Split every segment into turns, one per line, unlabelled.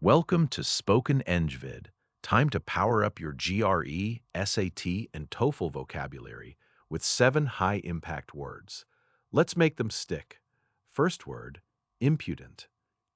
Welcome to SpokenEngVid. Time to power up your GRE, SAT, and TOEFL vocabulary with 7 high-impact words. Let's make them stick. First word, impudent.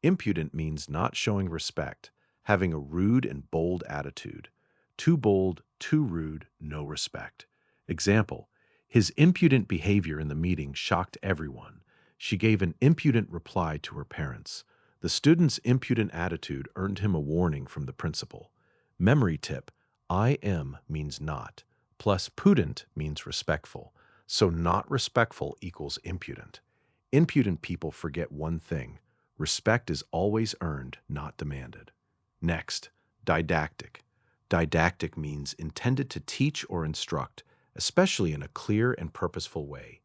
Impudent means not showing respect, having a rude and bold attitude. Too bold, too rude, no respect. Example, his impudent behavior in the meeting shocked everyone. She gave an impudent reply to her parents. The student's impudent attitude earned him a warning from the principal. Memory tip, IM means not, plus pudent means respectful, so not respectful equals impudent. Impudent people forget one thing, respect is always earned, not demanded. Next, didactic. Didactic means intended to teach or instruct, especially in a clear and purposeful way.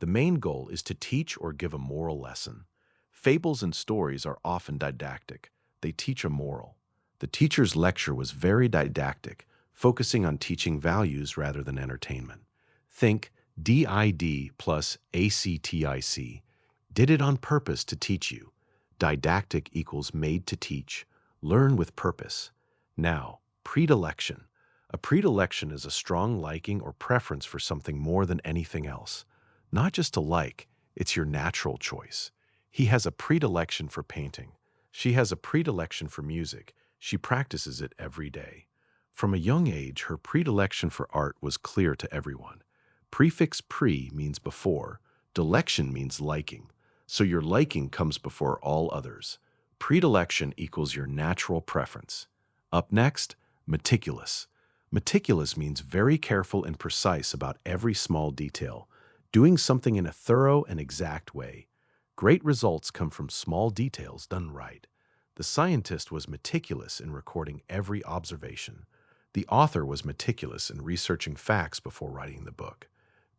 The main goal is to teach or give a moral lesson. Fables and stories are often didactic. They teach a moral. The teacher's lecture was very didactic, focusing on teaching values rather than entertainment. Think DID plus ACTIC. Did it on purpose to teach you. Didactic equals made to teach. Learn with purpose. Now, predilection. A predilection is a strong liking or preference for something more than anything else. Not just a like, it's your natural choice. He has a predilection for painting. She has a predilection for music. She practices it every day. From a young age, her predilection for art was clear to everyone. Prefix pre means before. Dilection means liking. So your liking comes before all others. Predilection equals your natural preference. Up next, meticulous. Meticulous means very careful and precise about every small detail, doing something in a thorough and exact way. Great results come from small details done right. The scientist was meticulous in recording every observation. The author was meticulous in researching facts before writing the book.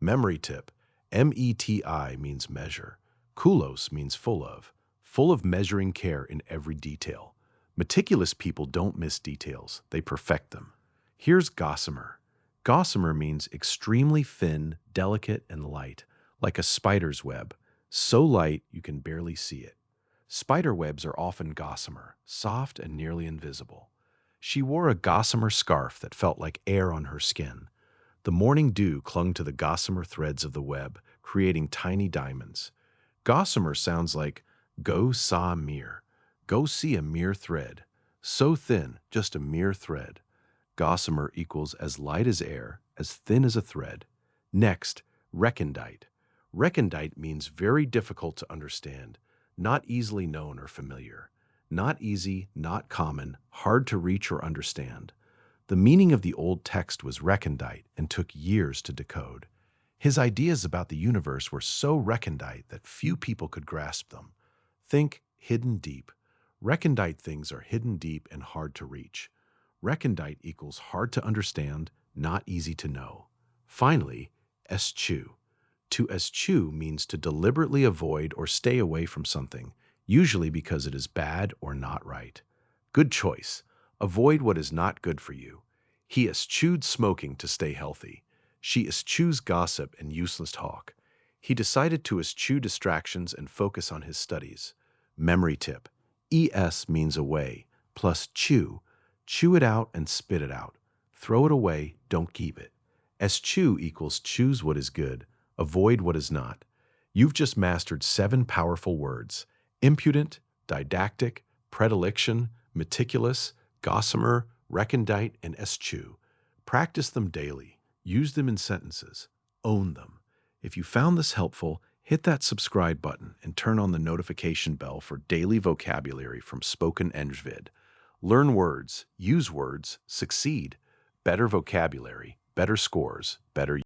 Memory tip, METI means measure. Kulos means full of measuring care in every detail. Meticulous people don't miss details, they perfect them. Here's gossamer. Gossamer means extremely thin, delicate, and light, like a spider's web. So light you can barely see it. Spider webs are often gossamer, soft and nearly invisible. She wore a gossamer scarf that felt like air on her skin. The morning dew clung to the gossamer threads of the web, creating tiny diamonds. Gossamer sounds like go saw a mere. Go see a mere thread. So thin, just a mere thread. Gossamer equals as light as air, as thin as a thread. Next, recondite. Recondite means very difficult to understand, not easily known or familiar. Not easy, not common, hard to reach or understand. The meaning of the old text was recondite and took years to decode. His ideas about the universe were so recondite that few people could grasp them. Think hidden deep. Recondite things are hidden deep and hard to reach. Recondite equals hard to understand, not easy to know. Finally, eschew. To eschew means to deliberately avoid or stay away from something, usually because it is bad or not right. Good choice. Avoid what is not good for you. He eschewed smoking to stay healthy. She eschews gossip and useless talk. He decided to eschew distractions and focus on his studies. Memory tip. ES means away, plus chew. Chew it out and spit it out. Throw it away, don't keep it. Eschew equals choose what is good. Avoid what is not. You've just mastered 7 powerful words: impudent, didactic, predilection, meticulous, gossamer, recondite, and eschew. Practice them daily. Use them in sentences. Own them. If you found this helpful, hit that subscribe button and turn on the notification bell for daily vocabulary from SpokenEngVid. Learn words, use words, succeed. Better vocabulary, better scores, better